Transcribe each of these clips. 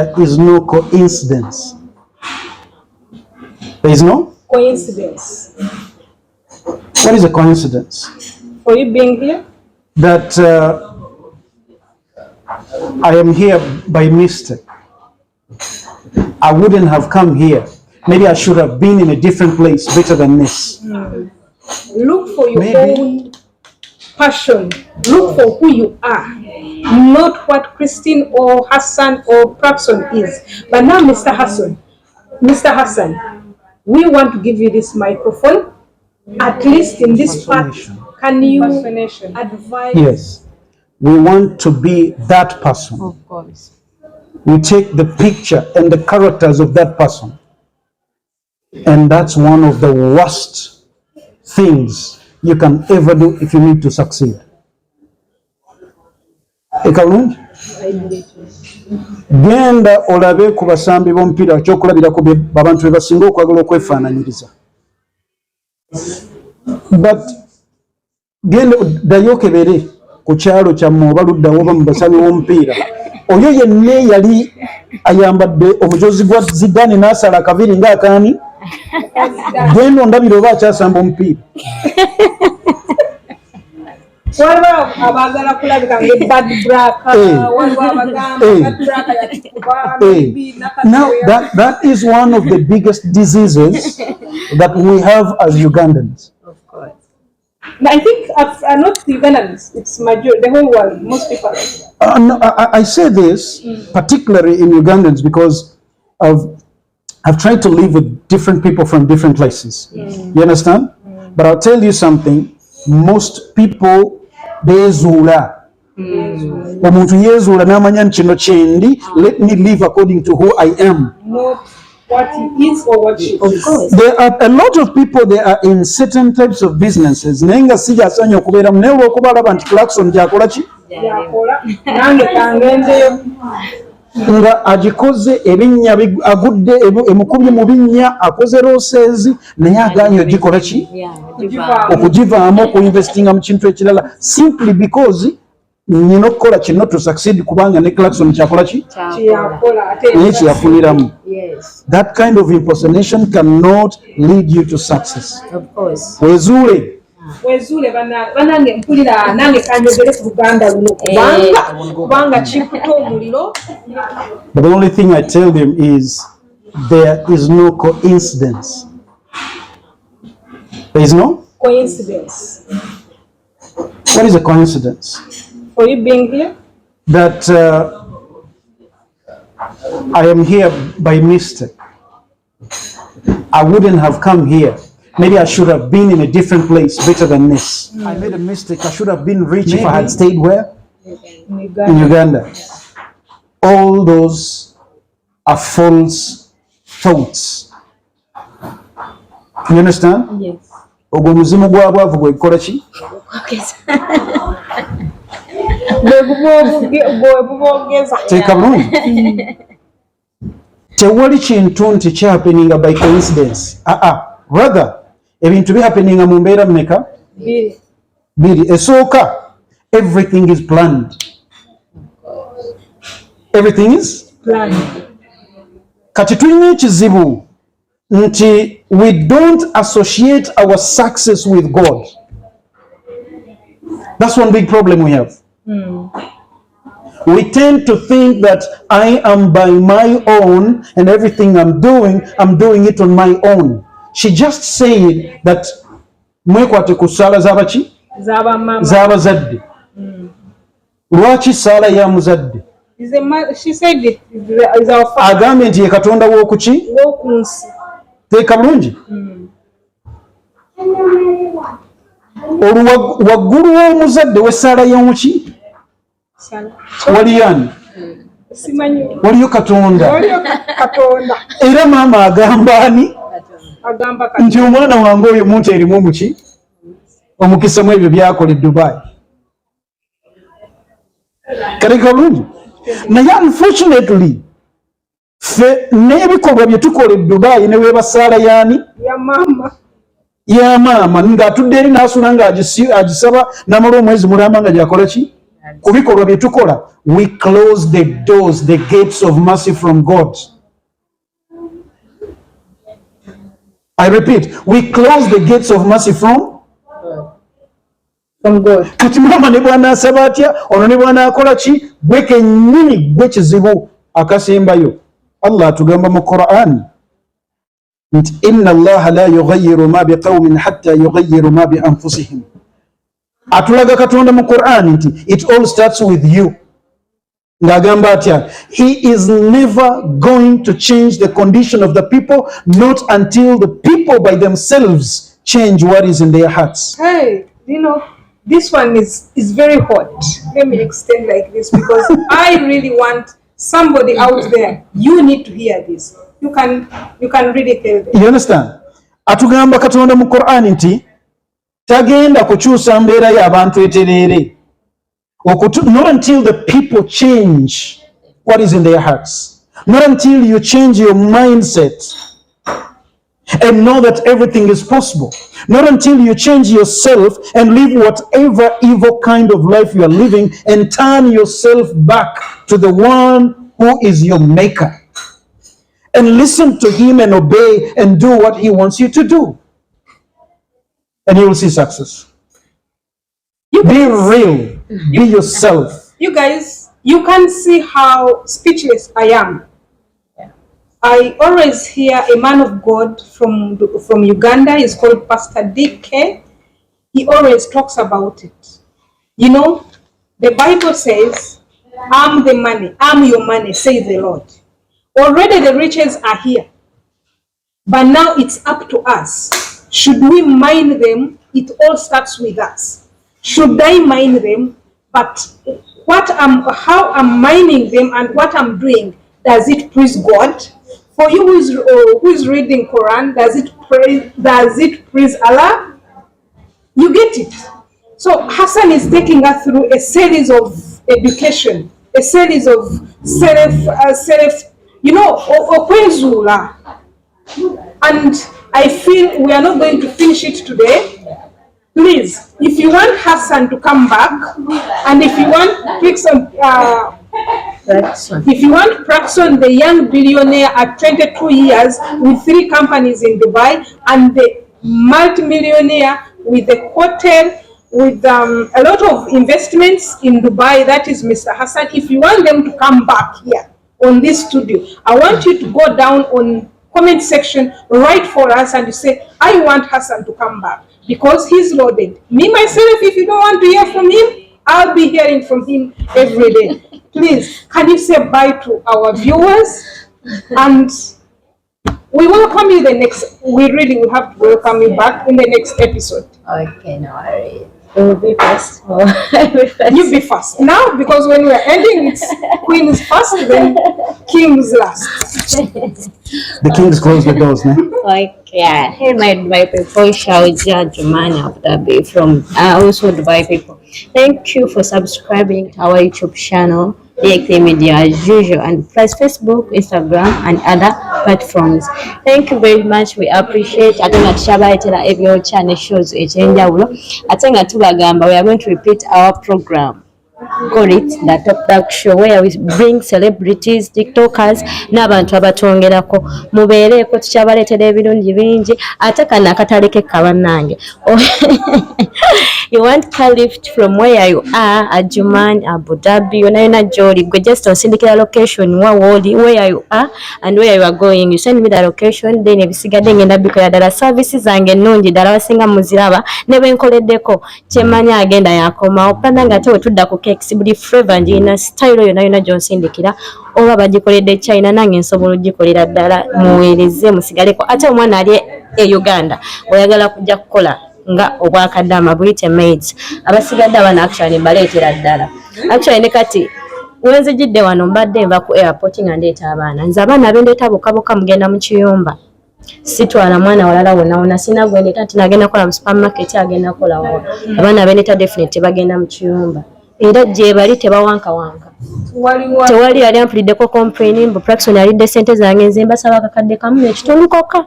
There is no coincidence. There is no coincidence. What is a coincidence? For you being here? That I am here by mistake. I wouldn't have come here. Maybe I should have been in a different place better than this. Look for your own passion. Look for who you are, not what Christine or Hassan or Praxon is. But now, Mr. Hassan, we want to give you this microphone. At least in this part, can you advise? Yes, we want to be that person. Of course. We take the picture and the characters of that person. And that's one of the worst things you can ever do if you need to succeed. Ekalungi? Genda olabe ku basambi b'omupiira kyokulabirako abantu be basinga okwagala okwefaananyiriza. But genda ddayo okebere ku kyalo kyammwe oba luddawo oba mu basambi b'omupiira. Oyo yenna yali ayambadde omujozi gwa Zidane n'asala akaviri ng'akaani. Genda ondabira oba akyasamba omupiira. Now that is one of the biggest diseases that we have as Ugandans. Of course. I think not Ugandans, it's majority, the whole world, most people. No, I say this particularly in Ugandans because I've tried to live with different people from different places. You understand? But I'll tell you something. Most people bezula. Omuntu yezula n'amanya nti kino kyendi. Let me live according to who I am. Not what he is or what she is. Of course. There are a lot of people, they are in certain types of businesses. Nenga sijasanya okubeera mu newo okubalaba nti Clarkson jakola ki? Yakola. Nange kangendeyo. Nga agikoze ebinnya agudde emukubye mu binnya akoze roses naye aganye ogikola ki? Okugivaamu okuinvestinga mu kintu ekirala simply because nina okukola kino to succeed kubanga ne Clarkson kyakola ki? Naye kyeyafuniramu. That kind of impersonation cannot lead you to success. Of course. Wezuule banange mpulira nange kanjogere ku Buganda luno kubanga kikuta omuliro. But the only thing I tell them is there is no coincidence. There is no coincidence. What is a coincidence? For you being here? That I am here by mistake. I wouldn't have come here. Maybe I should have been in a different place better than this. I made a mistake. I should have been rich if I had stayed where? In Uganda. All those are false thoughts. You understand? Yes. Ogwo muzimu gwa bwavu gwe kola ki? Teeka bulungi. Tewali kintu nti kyahappeninga by coincidence. Rather, ebintu bihappeninga mu mbeera mmeka? Biri. Esooka, everything is planned. Everything is planned. Kati tulina ekizibu nti we don't associate our success with God. That's one big problem we have. We tend to think that I am by my own and everything I'm doing it on my own. She just said that mwekwate ku ssaala z'abaki? Z'abazadde. Lwaki ssaala ya muzadde? She said it is our father. Agambye nti ye Katonda w'okuki? W'okunsi. Teeka bulungi. Waggulu w'omuzadde w'essaala y'omuki? Waliyo ani? Waliyo Katonda. Era maama agamba ani? Nti omwana wange oyo muntu erimu omuki? Omukisa mu ebyo byakola e Dubai. Kaleka bulungi. Naye unfortunately ffe n'ebikolwa bye tukola e Dubai ne weeba ssaala y'ani? Ya maama ng'atudde eri n'asula ng'agisaba n'amala omwezi mulamba nga gyakola ki? ku bikolwa bye tukola, we close the doors, the gates of mercy from God. I repeat, we close the gates of mercy from God. Kati mama ne bwana asaba atya, ono ne bwana akola ki, gwe kennyini gwe kizibu akasembayo. Allah atugamba mu Quran nti inna Allaha la yughayyiru ma biqawmin hatta yughayyiru ma bi anfusihim. Atulaga Katonda mu Quran nti it all starts with you. Ngagamba atya, he is never going to change the condition of the people, not until the people by themselves change what is in their hearts. Hey, this one is very hot. Let me extend like this because I really want somebody out there. You need to hear this. You can really tell them. You understand? Atugamba Katonda mu Quran nti tagenda kukyusa mbeera y'abantu etereere. Not until the people change what is in their hearts. Not until you change your mindset and know that everything is possible. Not until you change yourself and live whatever evil kind of life you are living and turn yourself back to the one who is your maker. And listen to him and obey and do what he wants you to do. And you will see success. Be real. Be yourself. You guys, you can see how speechless I am. I always hear a man of God from Uganda. He's called Pastor DK. He always talks about it. The Bible says, I'm the money, I'm your money, says the Lord. Already the riches are here. But now it's up to us. Should we mine them? It all starts with us. Should I mine them? But how I'm mining them and what I'm doing, does it please God? For you who is reading Quran, does it please Allah? You get it. So Hassan is taking us through a series of education, a series of okwezula. And I feel we are not going to finish it today. Please, if you want Hassan to come back, and if you want Praxon, the young billionaire at 22 years with 3 companies in Dubai, and the multimillionaire with a hotel with a lot of investments in Dubai, that is Mr. Hassan. If you want them to come back here on this studio, I want you to go down on comment section, write for us and you say, I want Hassan to come back because he's loaded. Me, myself, if you don't want to hear from him, I'll be hearing from him every day. Please, can you say bye to our viewers? And we welcome you we really will have to welcome you back in the next episode. Okay, no worries. It will be fast. You be fast. Now, because when we are ending, it's queens first, then kings last. The kings close the doors, man. Okay, hey my people, shall judge man of Dubai from also Dubai people. Thank you for subscribing to our YouTube channel, DK Media as usual, and plus Facebook, Instagram, and other platforms. Thank you very much. We appreciate. I think every channel shows a change. I think we are going to repeat our program. Call it the Top Dark Show, where we bring celebrities, TikTokers, n'abantu abatongerako mubeereko tukyabaleetera ebirungi bingi ate kana akataleke kabannange. You want car lift from where you are, Adjuman, Abu Dhabi, yona gy'oli, gwe just osindikira location where you are and where you are going. You send me the location, then ebisigadde ngenda bikola ddala. Services zange ennungi ddala abasinga muziraba ne bwe nkoleddeko kyemanya agenda yakomawo panda nga ate we tudda ku cakes buli flavor njina style yona gy'onsindikira oba bagikoledde China nange nsobola ogikolera ddala muweereze musigaleko ate omwana ali e Uganda oyagala kujja kukola nga obwakadama buyite maids abasigadde abana actually mbaleetera ddala actually ne kati wenzijidde wano mbadde nva ku airport nga ndeeta abaana nze abaana abendeeta bokaboka mugenda mu kiyumba sitwala mwana walala wona sina gwendeeta nti nagenda kola mu supermarket agenda kola wa abaana abendeeta definitely bagenda mu kiyumba era gye bali tebawankawanka tewali yali ampuliddeko complaining bu Praxon yalidde ssente zange nze mbasaba akakadde kamu n'ekitundu kokka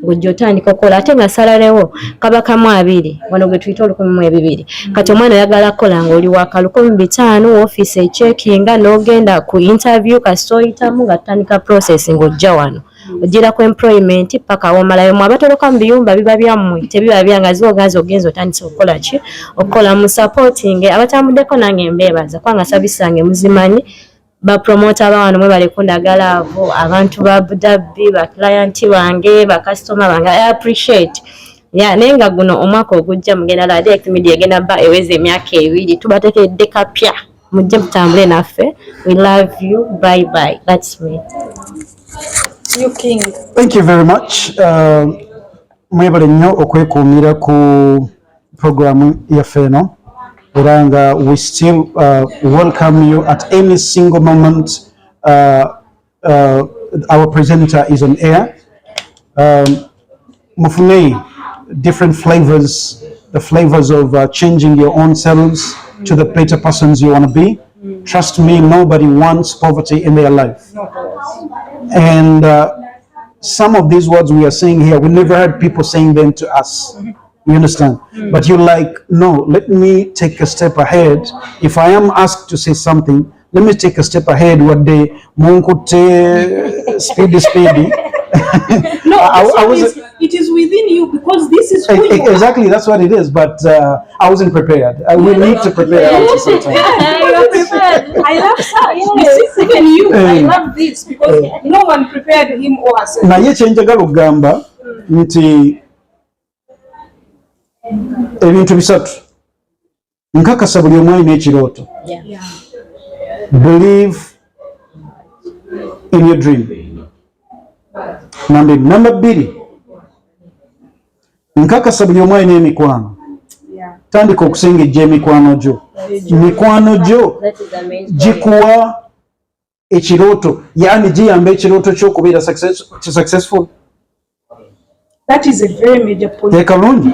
ng'ojja otandika okukola ate nga salalewo kaba kamu 2 wano gwe tuyita 1,200 kati omwana oyagala kukola ng'oli waka 1,500 ofiisi echekinga n'ogenda ku interview kasita oyitamu nga tutandika process ng'ojja wano ogira ku employment paka womalayo mu abatoloka mu biyumba biba byammwe tebiba byangazi ogazi ogenza otandise okukola ki okukola mu supporting abatambuddeko nange mbeebaza kubanga service yange muzimanyi bapromota abawano mwe bali kundagala abo abantu ba Abu Dhabi ba client bange ba customer bange I appreciate naye nga guno omwaka ogujja mugenda la direct media egenda ba eweze emyaka 2 tubatekedde kapya mujje mutambule naffe we love you bye bye that's me. You king. Thank you very much. Mwebale nnyo okwekuumira ku programu yaffe eno era nga we still welcome you at any single moment our presenter is on air. Mufune different flavors, the flavors of changing your own selves to the better persons you want to be. Trust me, nobody wants poverty in their life. And some of these words we are saying here, we never heard people saying them to us. You understand? But you're like, no, let me take a step ahead. If I am asked to say something, let me take a step ahead. What they speedy. No, it is within you because this is who you are. Exactly, that's what it is. But I wasn't prepared. We need to prepare also sometimes. I love that. Even you, I love this because no one prepared him or herself. Naye kyenjagala okugamba nti ebintu bisatu nkakasa buli omu alina ekirooto. Believe in your dream. Number 2, nkakasa buli omu alina emikwano. Tandika okusengejja emikwano gyo. Mikwano gyo gikuwa ekirooto, yani giyamba ekirooto ky'okubeera successful. That is a very major point. Ekalungi.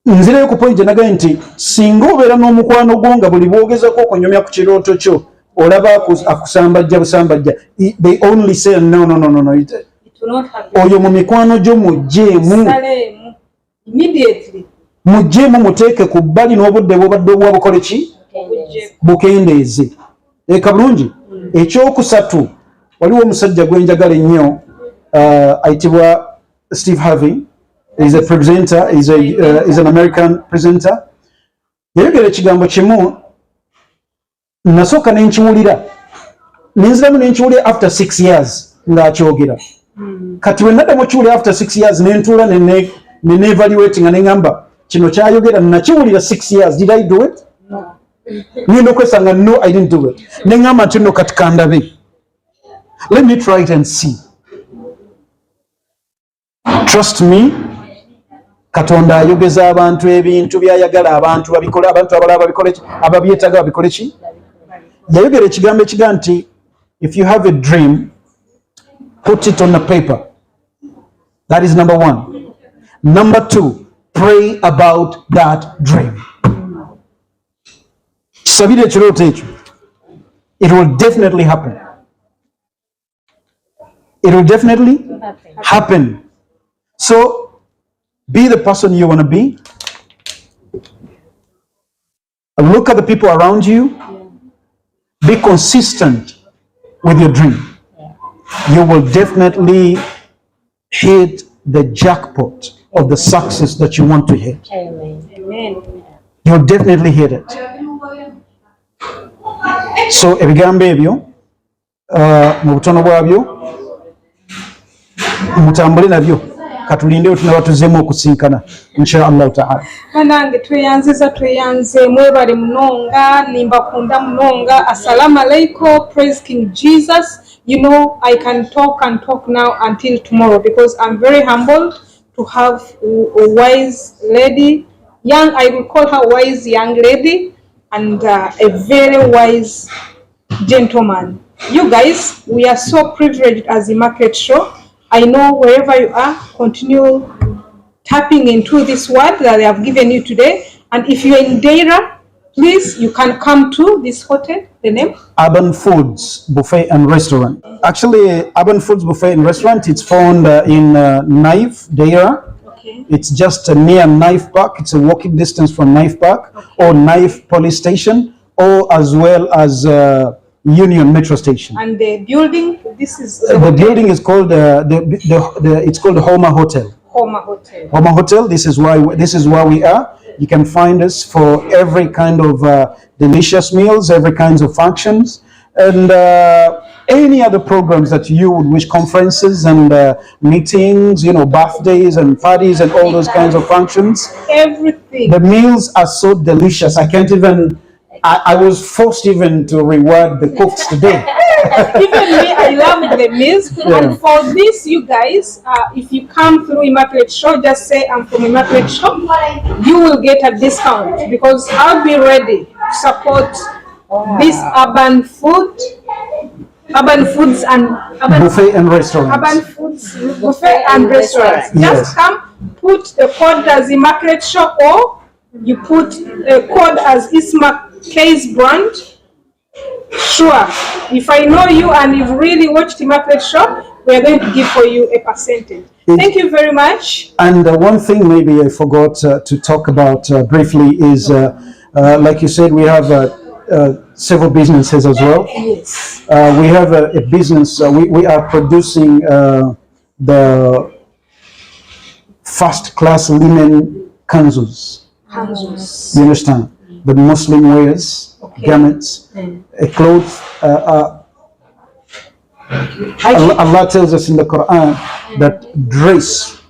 Nzireyo ku point nagaye nti singa obeera n'omukwano gwo nga buli bwogezako okunyumya ku kirooto kyo olaba akusambajja busambajja, they only say no. Oyo mu mikwano gyo mugjeemu. Immediately. Mugjeemu muteeke ku bbali n'obudde bwobadde obwa bukole ki? Bukendeeze. Eka bulungi. Ekyokusatu, waliwo omusajja gwe njagala ennyo ayitibwa Steve Harvey. He's a presenter, he's an American presenter. Yayogera ekigambo kimu nasooka nenkiwulira nenziramu nenkiwulira after 6 years ng'akyogera. Kati we naddamu kiwulira after 6 years nentuula ne-evaluate nga neŋŋamba kino kyayogera nakiwulira 6 years. Did I do it? No. Ngenda okwesanga no, I didn't do it. Neŋŋamba nti nno kati kandabe. Let me try it and see. Trust me, Katonda ayogeza abantu ebintu byayagala abantu babikole, abantu abalala babikole, ababyetaga babikole ki? Yayogera ekigambo ekiga nti if you have a dream, put it on the paper. That is number 1. Number 2, pray about that dream. Sabire ekirooto ekyo. It will definitely happen. It will definitely happen. So, be the person you want to be. Look at the people around you. Be consistent with your dream. You will definitely hit the jackpot of the success that you want to hit. Amen. You'll definitely hit it. So, ebigambo ebyo mu butono bwabyo mutambule nabyo. Katulinde tunaba tuzeemu okusinkana insha Allah ta'ala. Nange tweyanze mwebale munonga nimba kunda munonga. Assalamu alaikum, praise King Jesus. You know, I can talk now until tomorrow because I'm very humbled to have a wise lady, I will call her wise young lady, and a very wise gentleman. You guys, we are so privileged as the market show. I know wherever you are, continue tapping into this word that I have given you today. And if you're in Deira, please, you can come to this hotel. The name? Urban Foods Buffet and Restaurant. Actually, Urban Foods Buffet and Restaurant, it's found in Knife, Deira. Okay. It's just near Knife Park. It's a walking distance from Knife Park, or Knife Police Station, or as well as Union Metro Station. And the building, this is the building is called it's called Homa Hotel. Homa Hotel. Homa Hotel. This is where we are. You can find us for every kind of delicious meals, every kinds of functions, and any other programs that you would wish, conferences and meetings, birthdays and parties and all those kinds of functions. Everything. The meals are so delicious. I can't even. I was forced even to reward the cooks today. Even me, I love the meals. Yeah. And for this, you guys, if you come through Immaculate Shop, just say I'm from Immaculate Shop. You will get a discount because I'll be ready to support this urban foods and Buffet and restaurants. Urban foods buffet and restaurants. Yes. Just come, put the code as Immaculate Shop, or you put a code as Isma K's brand. Sure, if I know you and you've really watched Immaculate Shop, we are going to give for you a percentage. Thank you very much. And one thing maybe I forgot to talk about briefly is, like you said, we have several businesses as well. Yes. We have a business, we are producing the first-class linen kanzus. Hands. You understand? The Muslim wears, Okay. garments, a clothes. Allah tells us in the Quran that dress,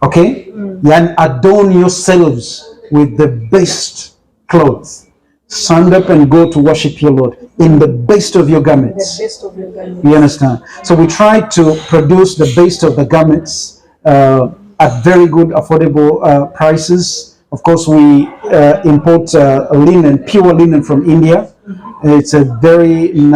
okay, and adorn yourselves with the best clothes. Stand up and go to worship your Lord in the best of your garments. The best of your garments. You understand? So we try to produce the best of the garments at very good, affordable prices. Of course, we import linen, pure linen from India. It's a very, you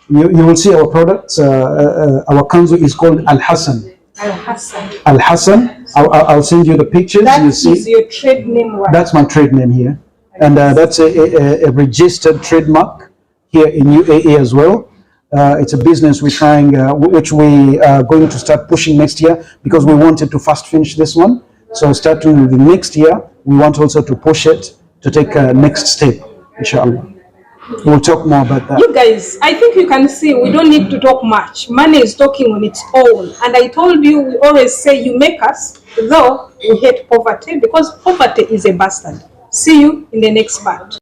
will see our products. Our kanzu is called Al-Hassan. Al-Hassan. Al-Hassan. I'll send you the pictures. That You is see. your trade name, right? That's my trade name here. And that's a registered trademark here in UAE as well. It's a business we're trying, which we are going to start pushing next year because we wanted to fast finish this one. So starting with the next year, we want also to push it to take a next step, inshallah. We'll talk more about that. You guys, I think you can see we don't need to talk much. Money is talking on its own. And I told you, we always say you make us, though we hate poverty, because poverty is a bastard. See you in the next part.